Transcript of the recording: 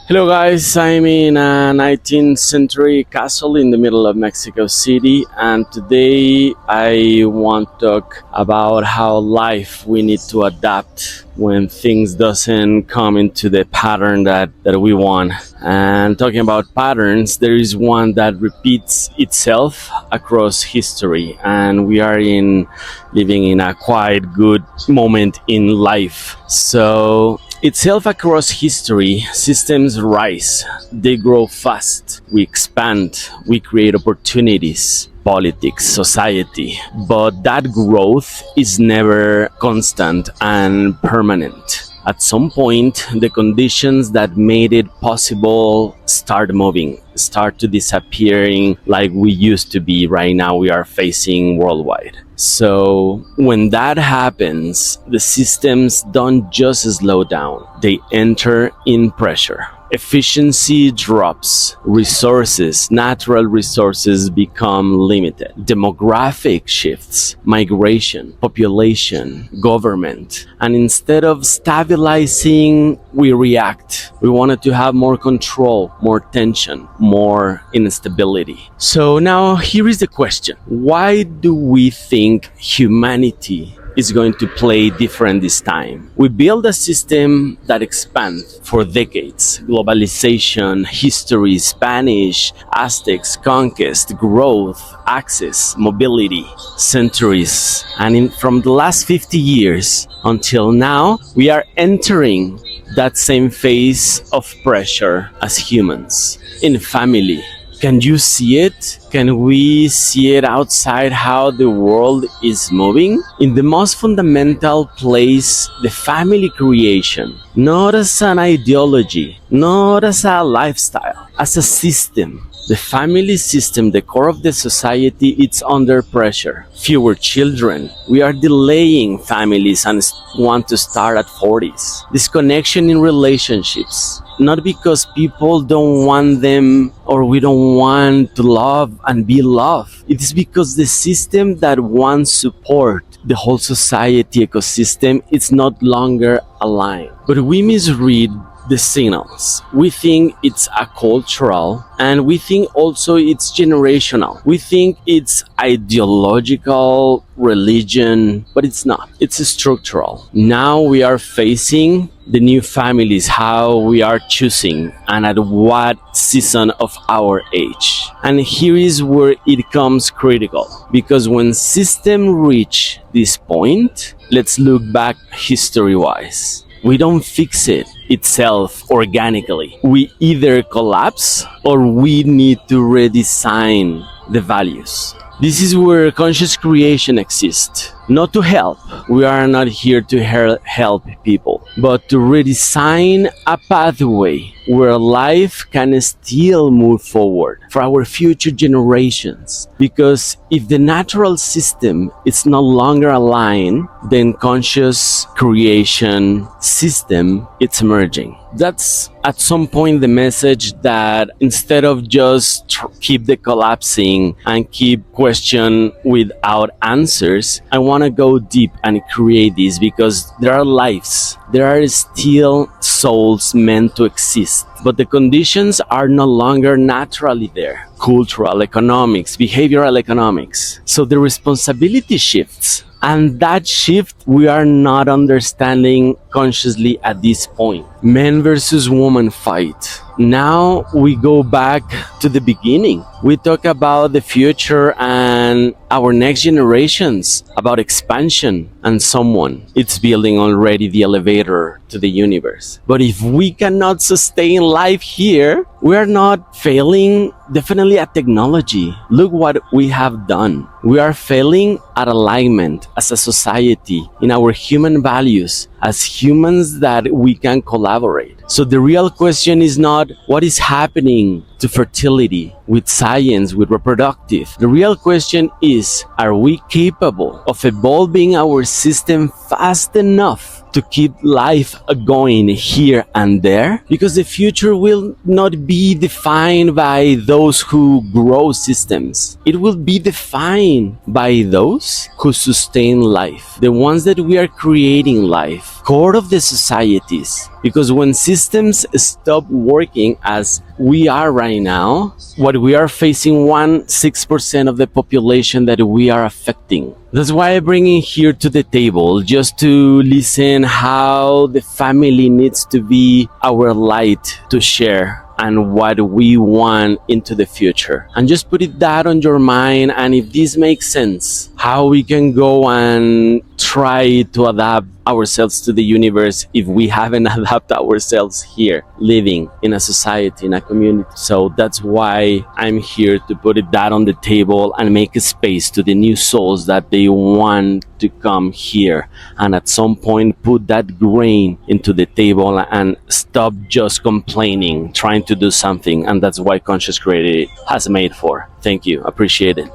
Hello guys, I'm in a 19th century castle in the middle of Mexico City, and today I want to talk about how life we need to adapt when things doesn't come into the pattern that we want. And talking about patterns, there is one that repeats itself across history, and we are living in a quite good moment in life. So itself across history, systems rise, they grow fast, we expand, we create opportunities, politics, society, but that growth is never constant and permanent. At some point, the conditions that made it possible start moving, start to disappearing like we used to be right now we are facing worldwide. So when that happens, the systems don't just slow down, they enter in pressure. Efficiency drops, resources, natural resources become limited. Demographic shifts, migration, population, government. And instead of stabilizing, we react. We wanted to have more control, more tension, more instability. So now here is the question. Why do we think humanity is going to play different this time? We build a system that expands for decades. Globalization, history, Spanish, Aztecs, conquest, growth, access, mobility, centuries. And from the last 50 years until now, we are entering that same phase of pressure as humans. In family, can you see it? Can we see it outside how the world is moving? In the most fundamental place, the family creation, not as an ideology, not as a lifestyle, as a system. The family system, the core of the society, it's under pressure. Fewer children. We are delaying families and want to start at 40s. Disconnection in relationships. Not because people don't want them or we don't want to love and be loved. It is because the system that wants support, the whole society ecosystem, is not longer aligned. But we misread the signals. We think it's a cultural, and we think also it's generational. We think it's ideological, religion, but it's not. It's structural. Now we are facing the new families, how we are choosing and at what season of our age. And here is where it comes critical, because when systems reach this point, let's look back history-wise. We don't fix it itself organically. We either collapse or we need to redesign the values. This is where conscious creation exists. Not to help. We are not here to help people, but to redesign a pathway where life can still move forward for our future generations. Because if the natural system is no longer aligned, then conscious creation system it's emerging. That's at some point the message, that instead of just keep the collapsing and keep question without answers, I want to go deep and create this, because there are lives, there are still souls meant to exist, but the conditions are no longer naturally there. Cultural economics, behavioral economics. So the responsibility shifts. And that shift we are not understanding consciously at this point. Men versus woman fight. Now we go back to the beginning. We talk about the future and our next generations, about expansion, and someone it's building already the elevator to the universe. But if we cannot sustain life here, we are not failing definitely at technology. Look what we have done. We are failing at alignment as a society in our human values, as humans that we can collaborate. So the real question is not what is happening to fertility, with science, with reproductive. The real question is, are we capable of evolving our system fast enough to keep life going here and there? Because the future will not be defined by those who grow systems. It will be defined by those who sustain life, the ones that we are creating life. core of the societies. Because when systems stop working as we are right now, what we are facing 1/6% of the population that we are affecting. That's why I bring it here to the table, just to listen how the family needs to be our light to share and what we want into the future. And just put it that on your mind, and if this makes sense, how we can go and try to adapt ourselves to the universe if we haven't adapted ourselves here, living in a society, in a community. So that's why I'm here to put it that on the table and make a space to the new souls that they want to come here, and at some point put that grain into the table and stop just complaining, trying to do something. And that's why conscious creativity has made for. Thank you, appreciate it.